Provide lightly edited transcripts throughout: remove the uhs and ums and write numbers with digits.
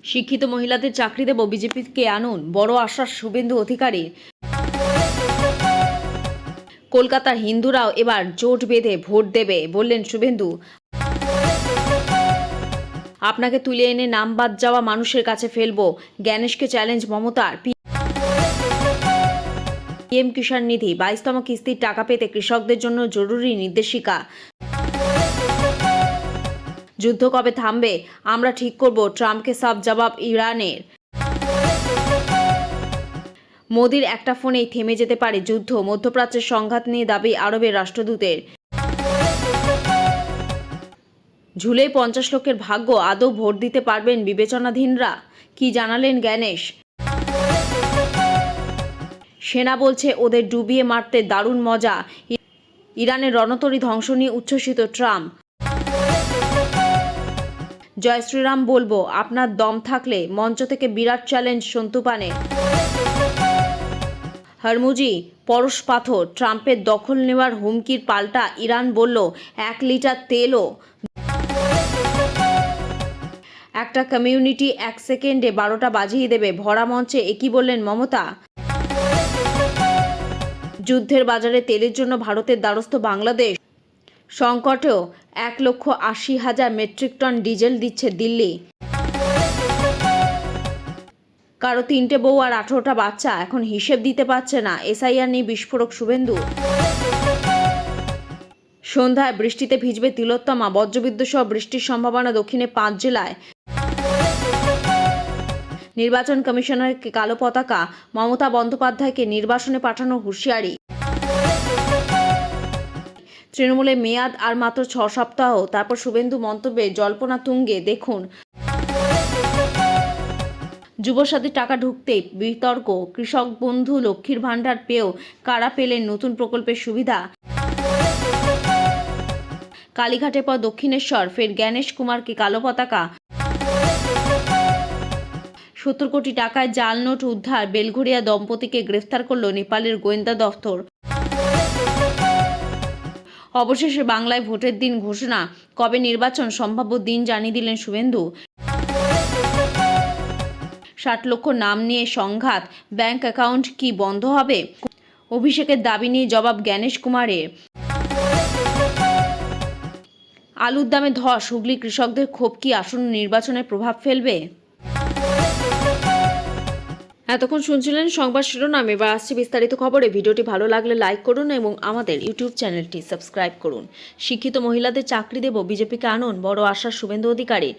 শিক্ষিত মহিলাদের চাকরি দেব, বিজেপিকে আনুন, বড় আশ্বাস শুভেন্দু অধিকারী। কলকাতার হিন্দুরাও এবার জোট বেঁধে ভোট দেবে, বললেন শুভেন্দু। আপনাকে তুলে এনে নাম বাদ যাওয়া মানুষের কাছে ফেলবো, জ্ঞানেশকে চ্যালেঞ্জ মমতার। পিএম কিষাণ নিধি 22তম কিস্তির টাকা পেতে কৃষকদের জন্য জরুরি নির্দেশিকা। যুদ্ধ কবে থামবে আমরা ঠিক করব, ট্রাম্পকে সাফ জবাব ইরানের। মোদির একটা ফোনেই থেমে যেতে পারে যুদ্ধ, মধ্যপ্রাচ্যের সংঘাত নিয়ে দাবি আরবের রাষ্ট্রদূতের। ঝুলেই 50 লক্ষের ভাগ্য, আদৌ ভোট দিতে পারবেন বিবেচনাধীনরা, কি জানালেন জ্ঞানেশ। সেনা বলছে ওদের ডুবিয়ে মারতে দারুণ মজা, ইরানের রণতরী ধ্বংস নিয়ে উচ্ছ্বসিত ট্রাম্প। জয় শ্রীরাম বলবো, আপনার দম থাকলে, মঞ্চ থেকে বিরাট চ্যালেঞ্জ সন্তু পানে। হরমুজি পরশ পাথর, ট্রাম্পের দখল নেওয়ার হুমকির পাল্টা ইরান বলল 1 লিটার তেলও। একটা কমিউনিটি 1 সেকেন্ডে 12টা বাজিয়ে দেবে, ভরা মঞ্চে একই বললেন মমতা। যুদ্ধের বাজারে তেলের জন্য ভারতের দ্বারস্থ বাংলাদেশ, সংকটেও 1,80,000 মেট্রিক টন ডিজেল দিচ্ছে দিল্লি। কারো 3টে বউ আর 18টা বাচ্চা, এখন হিসেব দিতে পারছে না, এসআইআর নিয়ে বিস্ফোরক শুভেন্দু। সন্ধ্যায় বৃষ্টিতে ভিজবে তিলোত্তমা, বজ্রবিদ্যুৎ সহ বৃষ্টির সম্ভাবনা দক্ষিণে 5 জেলায়। নির্বাচন কমিশনের কালো পতাকা, মমতা বন্দ্যোপাধ্যায়কে নির্বাসনে পাঠানোর হুঁশিয়ারি। তৃণমূলে মেয়াদ আর মাত্র 6 সপ্তাহ, তারপর শুভেন্দু মন্তব্যে জল্পনা তুঙ্গে, দেখুন। যুবসাথীর টাকা ঢুকতেই বিতর্ক, কৃষক বন্ধু লক্ষ্মীর ভাণ্ডার পেয়েও কারা পেলেন নতুন প্রকল্পের সুবিধা। কালীঘাটের পর দক্ষিণেশ্বর, ফের জ্ঞানেশ কুমারকে কালো পতাকা। 70 কোটি টাকায় জাল নোট উদ্ধার, বেলঘরিয়া দম্পতিকে গ্রেফতার করল নেপালের গোয়েন্দা দফতর। অবশেষে বাংলায় ভোটের দিন ঘোষণা, কবে নির্বাচন সম্ভাব্য দিন জানিয়ে দিলেন শুভেন্দু। 60 লক্ষ নাম নিয়ে সংঘাত, ব্যাংক অ্যাকাউন্ট কি বন্ধ হবে? অভিষেকের দাবি নিয়ে জবাব জ্ঞানেশ কুমারের। আলুর দামে ধস, হুগলি কৃষকদের ক্ষোভ কি আসন্ন নির্বাচনে প্রভাব ফেলবে? এতক্ষণ শুনছিলেন সংবাদ শিরোনাম, এবার আসছে বিস্তারিত খবরে। ভিডিওটি ভালো লাগলে লাইক করুন এবং আমাদের ইউটিউব চ্যানেলটি সাবস্ক্রাইব করুন। শিক্ষিত মহিলাদের চাকরি দেব, বিজেপিকে আনুন, বড় আশ্বাস শুভেন্দু অধিকারী।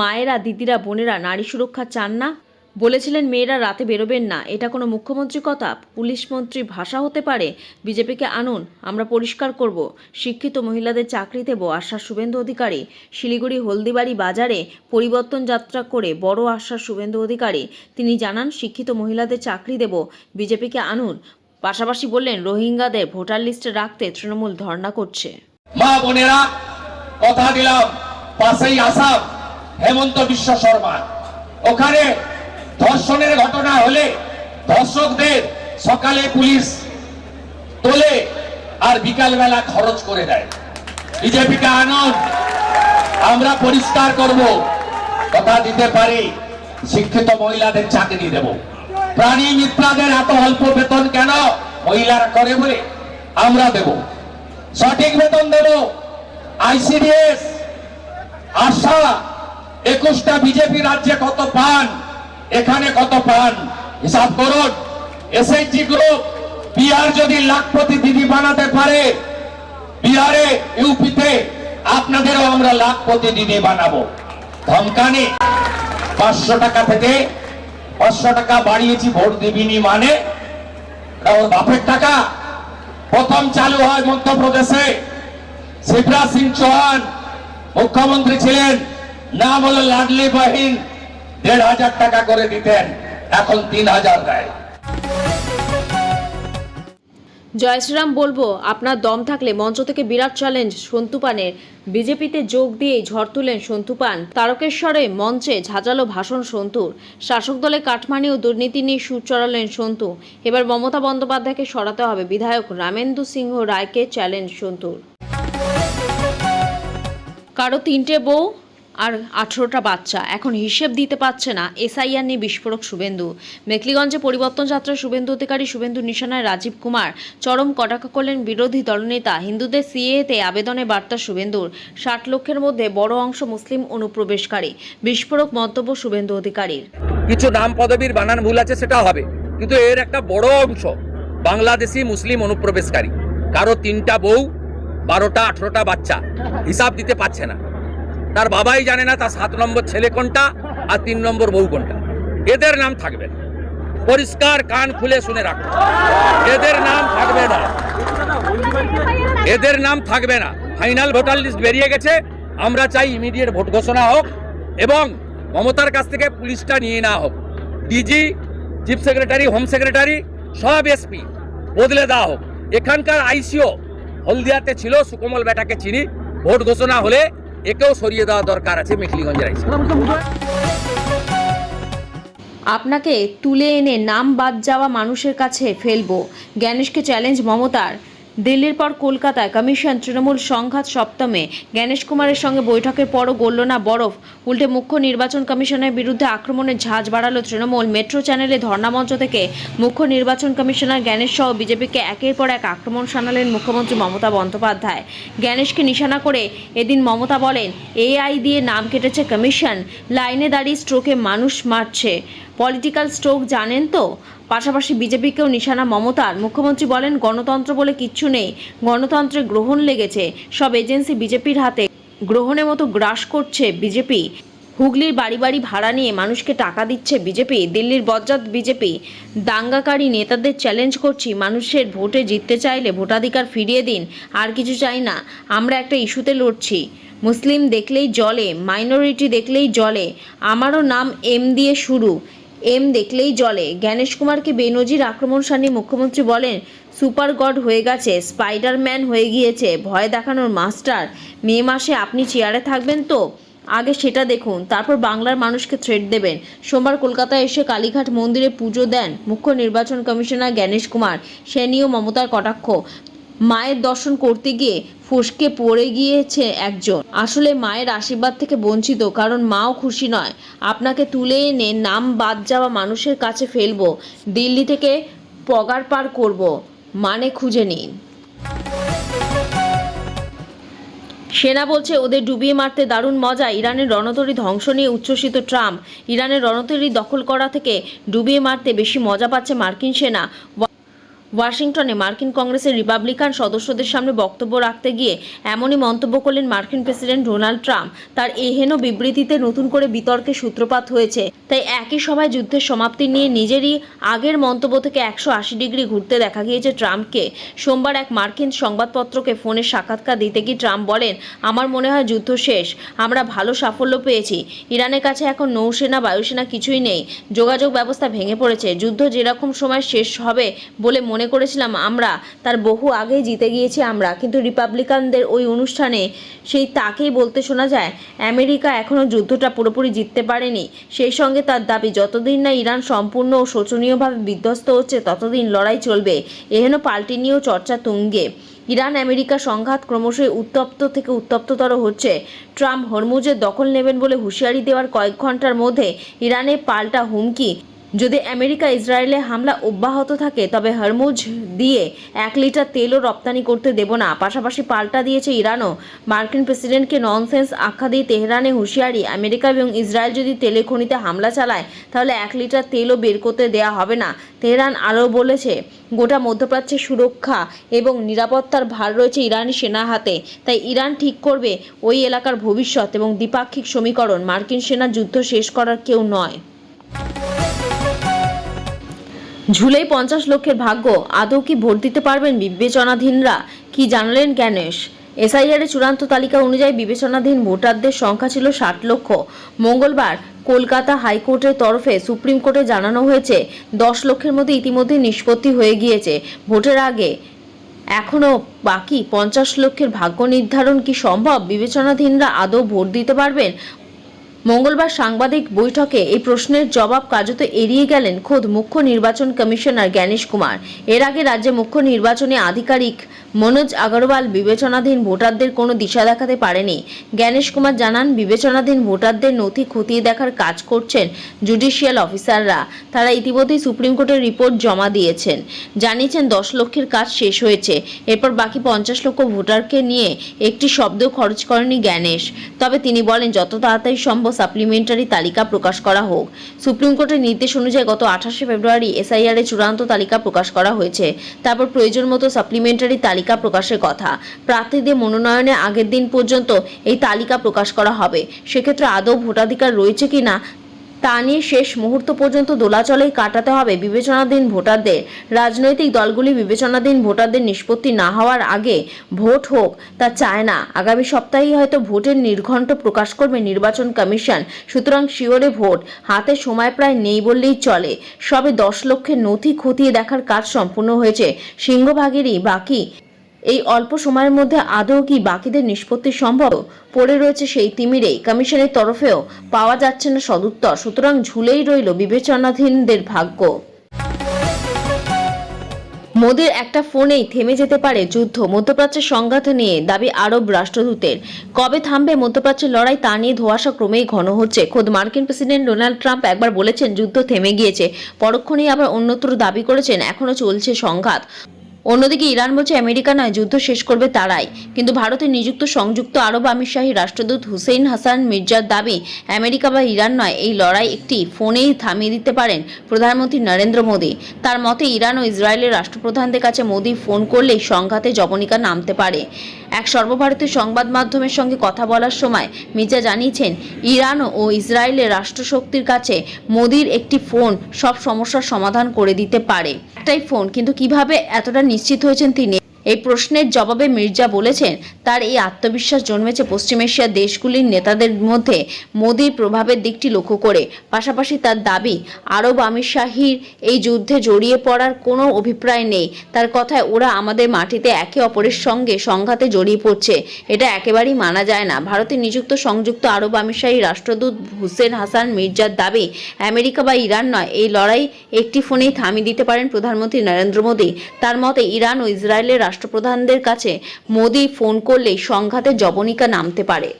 মায়েরা, দিদিরা, বোনেরা নারী সুরক্ষা চান না? বলেছিলেন মেয়েরা রাতে বেরোবেন না, এটা কোনো মুখ্যমন্ত্রী কথা? পুলিশ মন্ত্রী ভাষা হতে পারে? বিজেপিকে আনুন, আমরা পরিষ্কার করব, শিক্ষিত মহিলাদের চাকরি দেব, আশ্বাস শুভেন্দু অধিকারী। শিলিগুড়ি হলদিবাড়ি বাজারে পরিবর্তন যাত্রা করে বড় আশ্বাস শুভেন্দু অধিকারী। তিনি জানান, শিক্ষিত মহিলাদের চাকরি দেব, বিজেপিকে আনুন। পাশাপাশি বললেন, রোহিঙ্গাদের ভোটার লিস্টে রাখতে তৃণমূল ধর্ণা করছে। মা বোনেরা, কথা দিলাম, পাশেই আসাম, হেমন্ত বিশ্ব শর্মা, ওখানে ধর্ষণের ঘটনা হলে ধর্ষকদের সকালে পুলিশ তোলে আর বিকালবেলা খরচ করে দেয়। বিজেপিকে আনুন, আমরা পরিষ্কার করব, কথা দিতে পারি, শিক্ষিত মহিলাদের চাকরি দেব। প্রাণী মিত্রাদের এত অল্প বেতন কেন? মহিলারা করে বলে আমরা দেব, সঠিক বেতন দেব। আইসিডিএস, আশা, 21টা বিজেপি রাজ্যে কত পান, এখানে কত পান হিসাব করুন। এসএইচজি গ্রুপ বিহার যদি লাখপতি দিদি বানাতে পারে, বিহারে ইউপিতে আপনাদেরও আমরা লাখপতি দিদি বানাবো। ধমকানি, 500 টাকা থেকে 500 টাকা বাড়িয়েছি, ভোট দিবিনি মানে? ওর বাপের টাকা। প্রথম চালু হয় মধ্যপ্রদেশে, শিবরাজ সিং চৌহান মুখ্যমন্ত্রী ছিলেন, নাম হলো লাডলি বাহিন, 1,500 টাকা করে দিতেন, এখন 3,000 দেয়। জয় শ্রীরাম বলবো, আপনার দম থাকলে, মঞ্চ থেকে বিরাট চ্যালেঞ্জ সন্তু পানের। বিজেপিতে যোগ দিয়েই ঝড় তুলেন সন্তু পান। তারকেশ্বরে মঞ্চে ঝাঁঝালো ভাষণ সন্তুর। শাসক দলে কাটমানি ও দুর্নীতি নিয়ে সুর চড়ালেন সন্তু। এবার মমতা বন্দ্যোপাধ্যায়কে সরাতে হবে, বিধায়ক রামেন্দু সিংহ রায়কে চ্যালেঞ্জ সন্তুর। কারো 3টে বউ আর 18টা বাচ্চা। এখন হিসেব দিতে পারছে না এসআইআর নিয়ে বিস্ফোরক শুভেন্দু। মেখলিগঞ্জে পরিবর্তন যাত্রা শুভেন্দু অধিকারী, শুভেন্দু নিশানায় রাজীব কুমার চরম কটাক্ষ করলেন বিরোধী দলনেতা। হিন্দুদের সিএতে আবেদনে বার্তা শুভেন্দুর। 60 লক্ষের মধ্যে বড় অংশ মুসলিম অনুপ্রবেশকারী। বিস্ফোরক মন্তব্য শুভেন্দু অধিকারীর। কিছু নাম পদবীর বানান ভুল আছে, সেটা হবে, কিন্তু এর একটা বড় অংশ বাংলাদেশি মুসলিম অনুপ্রবেশকারী। কারো 3টা বউ, 12টা 18টা বাচ্চা, হিসাব দিতে পারছে না। তার বাবাই জানে না তার 7 নম্বর ছেলে কোনটা আর 3 নম্বর বউ কোনটা। এদের নাম থাকবে না, পরিষ্কার কান খুলে শুনে রাখো, এদের নাম থাকবে না, এদের নাম থাকবে না। ফাইনাল ভোটার লিস্ট বেরিয়ে গেছে। আমরা চাই ইমিডিয়েট ভোট ঘোষণা হোক এবং মমতার কাছ থেকে পুলিশটা নিয়ে নেওয়া হোক। DG, chief secretary, home secretary, সব এসপি বদলে দেওয়া হোক। এখানকার আইসিও হলদিয়াতে ছিল, সুকমল বেটাকে চিনি। ভোট ঘোষণা হলে একেও সরিয়ে দেওয়া দরকার আছে মেখলিগঞ্জের আইসি। আপনাকে তুলে এনে নাম বাদ যাওয়া মানুষের কাছে ফেলবো, জ্ঞানেশকে চ্যালেঞ্জ মমতার। দিল্লির পর কলকাতায় কমিশন তৃণমূল সংঘাত সপ্তমে। জ্ঞানেশ কুমারের সঙ্গে বৈঠকের পরও গলল না বরফ। উল্টে মুখ্য নির্বাচন কমিশনের বিরুদ্ধে আক্রমণের ঝাঁজ বাড়ালো তৃণমূল। মেট্রো চ্যানেলে ধর্ণামঞ্চ থেকে মুখ্য নির্বাচন কমিশনার জ্ঞানেশ সহ বিজেপিকে একের পর এক আক্রমণ শানালেন মুখ্যমন্ত্রী মমতা বন্দ্যোপাধ্যায়। জ্ঞানেশকে নিশানা করে এদিন মমতা বলেন, এআই দিয়ে নাম কেটেছে কমিশন, লাইনে দাঁড়িয়ে স্ট্রোকে মানুষ মারছে। পলিটিক্যাল স্ট্রোক জানেন তো? পাশাপাশি বিজেপিকেও নিশানা মমতার। মুখ্যমন্ত্রী বলেন, গণতন্ত্র বলে কিচ্ছু নেই, গণতন্ত্রে গ্রহণ লেগেছে। সব এজেন্সি বিজেপির হাতে, গ্রহণের মতো গ্রাস করছে বিজেপি। হুগলির বাড়ি বাড়ি ভাড়া নিয়ে মানুষকে টাকা দিচ্ছে বিজেপি। দিল্লির বজ্জাত বিজেপি। দাঙ্গাকারী নেতাদের চ্যালেঞ্জ করছি, মানুষের ভোটে জিততে চাইলে ভোটাধিকার ফিরিয়ে দিন, আর কিছু চাই না। আমরা একটা ইস্যুতে লড়ছি। মুসলিম দেখলেই জলে, মাইনরিটি দেখলেই জলে। আমারও নাম এম দিয়ে শুরু, এম দেখলেই জলে। জ্ঞানেশ কুমারকে বেনজির আক্রমণ শানিয়ে মুখ্যমন্ত্রী বলেন, সুপার গড হয়ে গেছে, স্পাইডারম্যান হয়ে গিয়েছে, ভয় দেখানোর মাস্টার। মে মাসে আপনি চেয়ারে থাকবেন তো? আগে সেটা দেখুন, তারপর বাংলার মানুষকে থ্রেট দেবেন। সোমবার কলকাতায় এসে কালীঘাট মন্দিরে পুজো দেন মুখ্য নির্বাচন কমিশনার জ্ঞানেশ কুমার। সে নিয়েও মমতার কটাক্ষ। মায়ের দর্শন করতে গিয়ে ফসকে পড়ে গিয়েছে একজন। আসলে মায়ের আশীর্বাদ থেকে বঞ্চিত, কারণ মাও খুশি নয়। আপনাকে তুলে এনে নাম বাদ যাওয়া মানুষের কাছে ফেলবো, দিল্লি থেকে পগার পার করব, মানে খুঁজে নিন। সেনা বলছে ওদের ডুবিয়ে মারতে দারুণ মজা। ইরানের রণতরী ধ্বংস নিয়ে উচ্ছ্বসিত ট্রাম্প। ইরানের রণতরী দখল করা থেকে ডুবিয়ে মারতে বেশি মজা পাচ্ছে মার্কিন সেনা। ওয়াশিংটনে মার্কিন কংগ্রেসের রিপাবলিকান সদস্যদের সামনে বক্তব্য রাখতে গিয়ে এমনই মন্তব্য করলেন মার্কিন প্রেসিডেন্ট ডোনাল্ড ট্রাম্প। তার এহেন বিবৃতিতে নতুন করে বিতর্কের সূত্রপাত হয়েছে। তাই একই সভায় যুদ্ধের সমাপ্তি নিয়ে নিজেরই আগের মন্তব্য থেকে 180 ডিগ্রি ঘুরতে দেখা গিয়েছে ট্রাম্পকে। সোমবার এক মার্কিন সংবাদপত্রকে ফোনে সাক্ষাৎকার দিতে গিয়ে ট্রাম্প বলেন, আমার মনে হয় যুদ্ধ শেষ, আমরা ভালো সাফল্য পেয়েছি। ইরানের কাছে এখন নৌসেনা, বায়ুসেনা কিছুই নেই, যোগাযোগ ব্যবস্থা ভেঙে পড়েছে। যুদ্ধ যেরকম সময় শেষ হবে বলে মনে করেছিলাম আমরা, তার বহু আগেই জিতে গিয়েছি আমরা। কিন্তু রিপাবলিকানদের ওই অনুষ্ঠানে সেই তাকেই বলতে শোনা যায়, আমেরিকা এখনও যুদ্ধটা পুরোপুরি জিততে পারেনি। সেই সঙ্গে তার দাবি, যতদিন না ইরান সম্পূর্ণ ও শোচনীয়ভাবে বিধ্বস্ত হচ্ছে ততদিন লড়াই চলবে। এহেন পাল্টি নিয়েও চর্চা তুঙ্গে। ইরান আমেরিকা সংঘাত ক্রমশই উত্তপ্ত থেকে উত্তপ্ততর হচ্ছে। ট্রাম্প হরমুজের দখল নেবেন বলে হুঁশিয়ারি দেওয়ার কয়েক ঘন্টার মধ্যে ইরানে পাল্টা হুমকি। যদি আমেরিকা ইসরায়েলে হামলা অব্যাহত থাকে তবে হরমুজ দিয়ে 1 লিটার তেলও রপ্তানি করতে দেব না। পাশাপাশি পাল্টা দিয়েছে ইরানও। মার্কিন প্রেসিডেন্টকে ননসেন্স আখ্যা দিয়ে তেহরানে হুঁশিয়ারি, আমেরিকা এবং ইসরায়েল যদি তেলের খনিতে হামলা চালায় তাহলে 1 লিটার তেলও বের করতে দেওয়া হবে না। তেহরান আরও বলেছে, গোটা মধ্যপ্রাচ্যের সুরক্ষা এবং নিরাপত্তার ভার রয়েছে ইরানি সেনার হাতে। তাই ইরান ঠিক করবে ওই এলাকার ভবিষ্যৎ এবং দ্বিপাক্ষিক সমীকরণ। মার্কিন সেনা যুদ্ধ শেষ করার কেউ নয়। ঝুলেই 50 লক্ষের ভাগ্য, আদৌ কি ভোট দিতে পারবেন বিবেচনাধীনরা? কি জানালেন জ্ঞানেশ? এসআইআরের চূড়ান্ত তালিকা অনুযায়ী বিবেচনাধীন ভোটারদের সংখ্যা ছিল 60 লক্ষ। মঙ্গলবার কলকাতা হাইকোর্টের তরফে সুপ্রিম কোর্টে জানানো হয়েছে 10 লক্ষের মধ্যে ইতিমধ্যে নিষ্পত্তি হয়ে গিয়েছে। ভোটের আগে এখনও বাকি 50 লক্ষের ভাগ্য নির্ধারণ কি সম্ভব? বিবেচনাধীনরা আদৌ ভোট দিতে পারবেন? মঙ্গলবার সাংবাদিক বৈঠকে এই প্রশ্নের জবাব কার্যত এড়িয়ে গেলেন খোদ মুখ্য নির্বাচন কমিশনার জ্ঞানেশ কুমার। এর আগে রাজ্যে মুখ্য নির্বাচনী আধিকারিক মনোজ আগরওয়াল বিবেচনাধীন ভোটারদের কোনো দিশা দেখাতে পারেনি। জ্ঞানেশ কুমার জানান, বিবেচনাধীন ভোটারদের নথি খতিয়ে দেখার কাজ করছেন জুডিশিয়াল অফিসাররা। তারা ইতিমধ্যেই সুপ্রিম কোর্টের রিপোর্ট জমা দিয়েছেন। জানিয়েছেন 10 লক্ষের কাজ শেষ হয়েছে। এরপর বাকি 50 লক্ষ ভোটারকে নিয়ে একটি শব্দ খরচ করেনি জ্ঞানেশ। তবে তিনি বলেন, যত তাড়াতাড়ি সম্ভব সাপ্লিমেন্টারি তালিকা প্রকাশ করা হোক। সুপ্রিম কোর্টের নির্দেশ অনুযায়ী গত 28 ফেব্রুয়ারি এসআইআর এর চূড়ান্ত তালিকা প্রকাশ করা হয়েছে। তারপর প্রয়োজন মতো সাপ্লিমেন্টারি তালিকা প্রকাশের কথা। প্রার্থীদের মনোনয়নের আগের দিন পর্যন্ত এই তালিকা প্রকাশ করা হবে। সেক্ষেত্রে আদৌ ভোটাধিকার রয়েছে কিনা তা নিয়ে শেষ মুহূর্ত পর্যন্ত দোলাচলেই কাটাতে হবে বিবেচনাধীন ভোটারদের। রাজনৈতিক দলগুলি বিবেচনাধীন ভোটারদের নিষ্পত্তি না হওয়ার আগে ভোট হোক তা চায় না। আগামী সপ্তাহেই হয়তো ভোটের নির্ঘণ্ট প্রকাশ করবে নির্বাচন কমিশন। সুতরাং শিওরে ভোট হাতে সময় প্রায় নেই বললেই চলে। সবে 10 লক্ষের নথি খতিয়ে দেখার কাজ সম্পূর্ণ হয়েছে। সিংহভাগেরই বাকি। এই অল্প সময়ের মধ্যে আদৌ কি বাকিদের নিষ্পত্তি সম্ভব পড়ে রয়েছে সেই তিমিরেই। কমিশনের তরফেও পাওয়া যাচ্ছে না সদুত্তর। সুতরাং ঝুলেই রইল বিবেচনাধীনদের ভাগ্য। মোদির একটা ফোনেই থেমে যেতে পারে যুদ্ধ। মধ্যপ্রাচ্যের সংঘাত নিয়ে দাবি আরব রাষ্ট্রদূতের। কবে থামবে মধ্যপ্রাচ্যের লড়াই তা নিয়ে ধোঁয়াশা ক্রমেই ঘন হচ্ছে। খোদ মার্কিন প্রেসিডেন্ট ডোনাল্ড ট্রাম্প একবার বলেছেন যুদ্ধ থেমে গিয়েছে, পরক্ষণেই আবার অন্যত্র দাবি করেছেন এখনো চলছে সংঘাত। অন্যদিকে ইরান বলছে আমেরিকা নয়, যুদ্ধ শেষ করবে তারাই। কিন্তু ভারতে নিযুক্ত সংযুক্ত আরব আমিরশাহী রাষ্ট্রদূত হুসেইন হাসান মির্জার দাবি, আমেরিকা বা ইরান নয়, এই লড়াই একটি ফোনেই থামিয়ে দিতে পারেন প্রধানমন্ত্রী নরেন্দ্র মোদী। তার মতে ইরান ও ইসরায়েলের রাষ্ট্রপ্রধানদের কাছে মোদী ফোন করলেই সংঘাতে জবনিকা নামতে পারে। এক সর্বভারতীয় সংবাদ মাধ্যমের সঙ্গে কথা বলার সময় মির্জা জানিয়েছেন, ইরান ও ইসরায়েলের রাষ্ট্রশক্তির কাছে মোদীর একটি ফোন সব সমস্যার সমাধান করে দিতে পারে। একটাই ফোন, কিন্তু কিভাবে এতটা নিশ্চিত হয়েছেন তিনি? এই প্রশ্নের জবাবে মির্জা বলেছেন, তার এই আত্মবিশ্বাস জন্মেছে পশ্চিম এশিয়ার দেশগুলির নেতাদের মধ্যে মোদীর প্রভাবের দিকটি লক্ষ্য করে। পাশাপাশি তার দাবি, আরব আমিরশাহীর এই যুদ্ধে জড়িয়ে পড়ার কোনো অভিপ্রায় নেই। তার কথায় ওরা আমাদের মাটিতে একে অপরের সঙ্গে সংঘাতে জড়িয়ে পড়ছে, এটা একেবারেই মানা যায় না। ভারতে নিযুক্ত সংযুক্ত আরব আমিরশাহী রাষ্ট্রদূত হুসেন হাসান মির্জার দাবি, আমেরিকা বা ইরান নয়, এই লড়াই একটি ফোনেই থামিয়ে দিতে পারেন প্রধানমন্ত্রী নরেন্দ্র মোদী। তার মতে ইরান ও ইসরায়েলের রাষ্ট্রপ্রধানদের কাছে মোদী ফোন করলেই সংঘাতে জবনিকা নামতে পারে।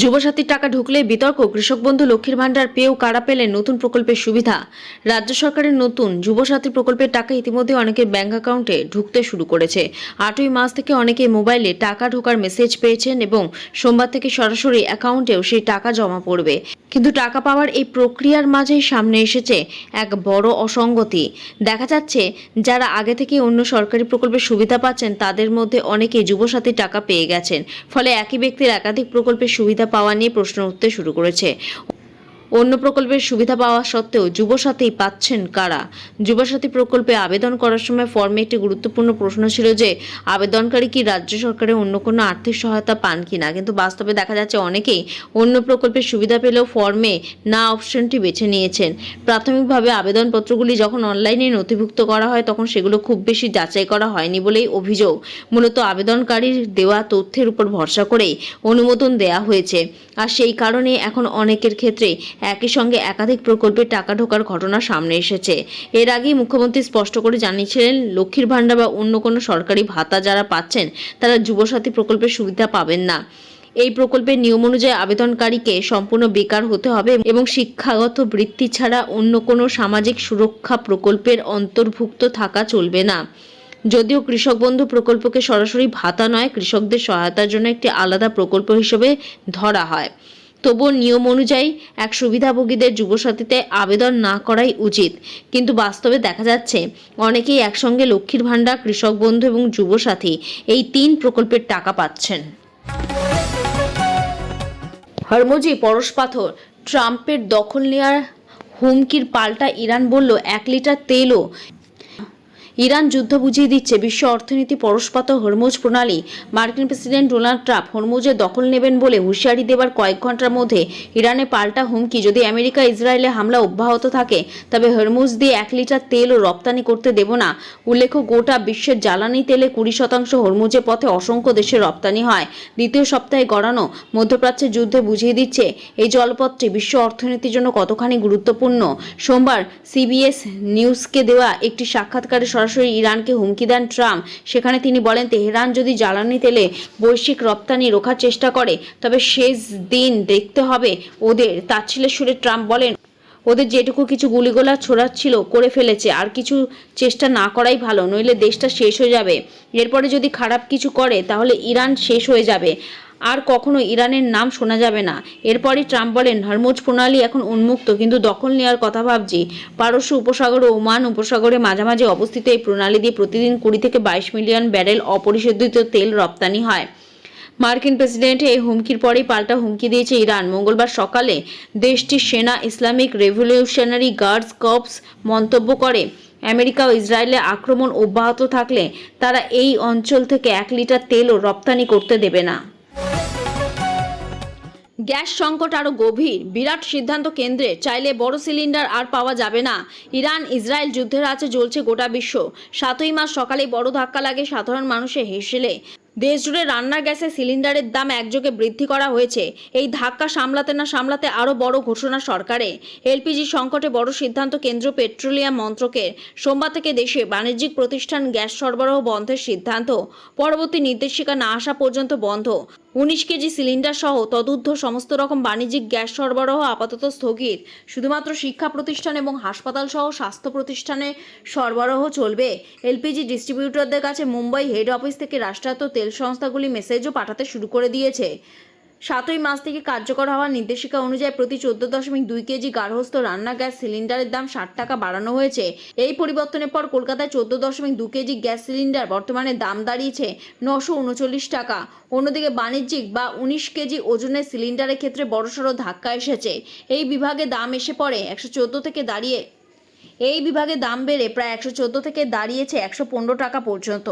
যুবসাথীর টাকা ঢুকলে বিতর্ক। কৃষক বন্ধু লক্ষ্মীর ভান্ডার পেয়েও কারা পেলেন নতুন প্রকল্পের সুবিধা? রাজ্য সরকারের নতুন যুবসাথী প্রকল্পের টাকা ইতিমধ্যে অনেকের ব্যাংক অ্যাকাউন্টে ঢুকতে শুরু করেছে। 8ই মার্চ থেকে অনেকে মোবাইলে টাকা ঢোকার মেসেজ পেয়েছেন এবং সোমবার থেকে সরাসরি অ্যাকাউন্টেও সেই টাকা জমা পড়বে। কিন্তু টাকা পাওয়ার এই প্রক্রিয়ার মাঝেই সামনে এসেছে এক বড় অসঙ্গতি। দেখা যাচ্ছে যারা আগে থেকে অন্য সরকারি প্রকল্পের সুবিধা পাচ্ছেন তাদের মধ্যে অনেকেই যুবসাথীর টাকা পেয়ে গেছেন। ফলে একই ব্যক্তির একাধিক প্রকল্পের সুবিধা পাওয়া নিয়ে প্রশ্ন উঠতে শুরু করেছে। অন্য প্রকল্পের সুবিধা পাওয়া সত্ত্বেও যুবসাথী পাচ্ছেন কারা? যুবসাথী প্রকল্পে আবেদন করার সময় ফর্মে একটি গুরুত্বপূর্ণ প্রশ্ন ছিল যে আবেদনকারী কি রাজ্য সরকারের অন্য কোনো আর্থিক সহায়তা পান কিনা। কিন্তু বাস্তবে দেখা যাচ্ছে অনেকেই অন্য প্রকল্পের সুবিধা পেলেও ফর্মে না অপশনটি বেছে নিয়েছেন। প্রাথমিকভাবে আবেদনপত্রগুলি যখন অনলাইনে নথিভুক্ত করা হয় তখন সেগুলো খুব বেশি যাচাই করা হয়নি বলেই অভিযোগ। মূলত আবেদনকারীর দেওয়া তথ্যের উপর ভরসা করেই অনুমোদন দেওয়া হয়েছে। আর সেই কারণে এখন অনেকের ক্ষেত্রে একই সঙ্গে একাধিক প্রকল্পে টাকা ঢোকার ঘটনা সামনে এসেছে। এর আগেই মুখ্যমন্ত্রী স্পষ্ট করে জানিয়েছিলেন, লক্ষ্মীর ভান্ডার বা অন্য কোনো সরকারি ভাতা যারা পাচ্ছেন তারা যুবসাথী প্রকল্পের সুবিধা পাবেন না। এই প্রকল্পের নিয়ম অনুযায়ী আবেদনকারীকে সম্পূর্ণ বেকার হতে হবে এবং শিক্ষাগত বৃত্তি ছাড়া অন্য কোনো সামাজিক সুরক্ষা প্রকল্পের অন্তর্ভুক্ত থাকা চলবে না। যদিও কৃষক বন্ধু প্রকল্পকে সরাসরি ভাতা নয়, কৃষকদের সহায়তার জন্য একটি আলাদা প্রকল্প হিসেবে ধরা হয়, তবুও নিয়ম অনুযায়ী এক সুবিধাভোগীদের যুবসাথীতে আবেদন না করাই উচিত। কিন্তু বাস্তবে দেখা যাচ্ছে অনেকেই একসঙ্গে লক্ষ্মীর ভান্ডার, কৃষক বন্ধু এবং যুবসাথী এই 3 প্রকল্পের টাকা পাচ্ছেন। হরমুজি পরশ পাথর, ট্রাম্পের দখল নেওয়ার হুমকির পাল্টা ইরান বলল 1 লিটার তেলও ইরান যুদ্ধ বুঝিয়ে দিচ্ছে বিশ্ব অর্থনীতি পরস্পর হরমুজ প্রণালী। মার্কিন প্রেসিডেন্ট ডোনাল্ড ট্রাম্প হরমুজের দখল নেবেন বলে হুঁশিয়ারি দেবার কয়েক ঘন্টার মধ্যে ইরানে পাল্টা হুমকি। যদি আমেরিকা ইসরায়েলে হামলা অব্যাহত থাকে তবে হরমুজ দিয়ে 1 লিটার তেলও রপ্তানি করতে দেব না। উল্লেখ্য, গোটা বিশ্বের জ্বালানি তেলে 20% হরমুজের পথে অসংখ্য দেশে রপ্তানি হয়। দ্বিতীয় সপ্তাহে গড়ানো মধ্যপ্রাচ্যের যুদ্ধে বুঝিয়ে দিচ্ছে এই জলপথটি বিশ্ব অর্থনীতির জন্য কতখানি গুরুত্বপূর্ণ। সোমবার সিবিএস নিউজকে দেওয়া একটি সাক্ষাৎকারে সরাসরি ইরানকে হুমকি দেন ট্রাম্প। সেখানে তিনি বলেন, তেহরান যদি জ্বালানি তেলে বৈশ্বিক রপ্তানি রোখার চেষ্টা করে তবে শেষ দিন দেখতে হবে ওদের। তাচ্ছিল্যের সুরে ট্রাম্প বলেন, ওদের যেটুকু কিছু গুলিগোলা ছোড়াচ্ছিল করে ফেলেছে, আর কিছু চেষ্টা না করাই ভালো, নইলে দেশটা শেষ হয়ে যাবে। এরপরে যদি খারাপ কিছু করে তাহলে ইরান শেষ হয়ে যাবে, আর কখনো ইরানের নাম শোনা যাবে না। এরপরই ট্রাম্প বলেন, হরমুজ প্রণালী এখন উন্মুক্ত, কিন্তু দখল নেওয়ার কথা ভাবছি। পারস্য উপসাগর ও ওমান উপসাগরের মাঝামাঝি অবস্থিত এই প্রণালী দিয়ে প্রতিদিন 20 থেকে 22 মিলিয়ন ব্যারেল অপরিশোধিত তেল রপ্তানি হয়। মার্কিন প্রেসিডেন্ট এই হুমকির পরেই পাল্টা হুমকি দিয়েছে ইরান। মঙ্গলবার সকালে দেশটির সেনা ইসলামিক রেভলিউশনারি গার্ডস কর্পস মন্তব্য করে, আমেরিকা ও ইসরায়েলে আক্রমণ অব্যাহত থাকলে তারা এই অঞ্চল থেকে 1 লিটার তেলও রপ্তানি করতে দেবে না। গ্যাস সংকট আরও গভীর, বিরাট সিদ্ধান্ত কেন্দ্রে, চাইলে বড় সিলিন্ডার আর পাওয়া যাবে না। ইরান ইসরায়েল যুদ্ধের আছে জ্বলছে গোটা বিশ্ব। 7ই মার্চ সকালেই বড় ধাক্কা লাগে সাধারণ মানুষের হেসেলে। দেশজুড়ে রান্নার গ্যাসের সিলিন্ডারের দাম একযোগে বৃদ্ধি করা হয়েছে। এই ধাক্কা সামলাতে না সামলাতে আরও বড় ঘোষণা সরকারের। এলপিজি সংকটে বড় সিদ্ধান্ত কেন্দ্রীয় পেট্রোলিয়াম মন্ত্রকের। সোমবার থেকে দেশে বাণিজ্যিক প্রতিষ্ঠান গ্যাস সরবরাহ বন্ধের সিদ্ধান্ত। পরবর্তী নির্দেশিকা না আসা পর্যন্ত বন্ধ। 19 কেজি সিলিন্ডার সহ তদূর্ধ্ব সমস্ত রকম বাণিজ্যিক গ্যাস সরবরাহ আপাতত স্থগিত। শুধুমাত্র শিক্ষা প্রতিষ্ঠান এবং হাসপাতাল সহ স্বাস্থ্য প্রতিষ্ঠানে সরবরাহ চলবে। এলপিজি ডিস্ট্রিবিউটরদের কাছে মুম্বাই হেড অফিস থেকে রাষ্ট্রায়ত্ত তেল সংস্থাগুলি মেসেজও পাঠাতে শুরু করে দিয়েছে। 7ই মার্চ থেকে কার্যকর হওয়া নির্দেশিকা অনুযায়ী প্রতি 14.2 কেজি গার্হস্থ্য রান্না গ্যাস সিলিন্ডারের দাম 60 টাকা বাড়ানো হয়েছে। এই পরিবর্তনের পর কলকাতায় 14.2 কেজি গ্যাস সিলিন্ডার বর্তমানে দাম দাঁড়িয়েছে 939 টাকা। অন্যদিকে বাণিজ্যিক বা 19 কেজি ওজনের সিলিন্ডারের ক্ষেত্রে বড়সড় ধাক্কা এসেছে। এই বিভাগে দাম এসে পড়ে 114 থেকে দাঁড়িয়ে প্রায় 114 থেকে দাঁড়িয়েছে 115 টাকা পর্যন্ত।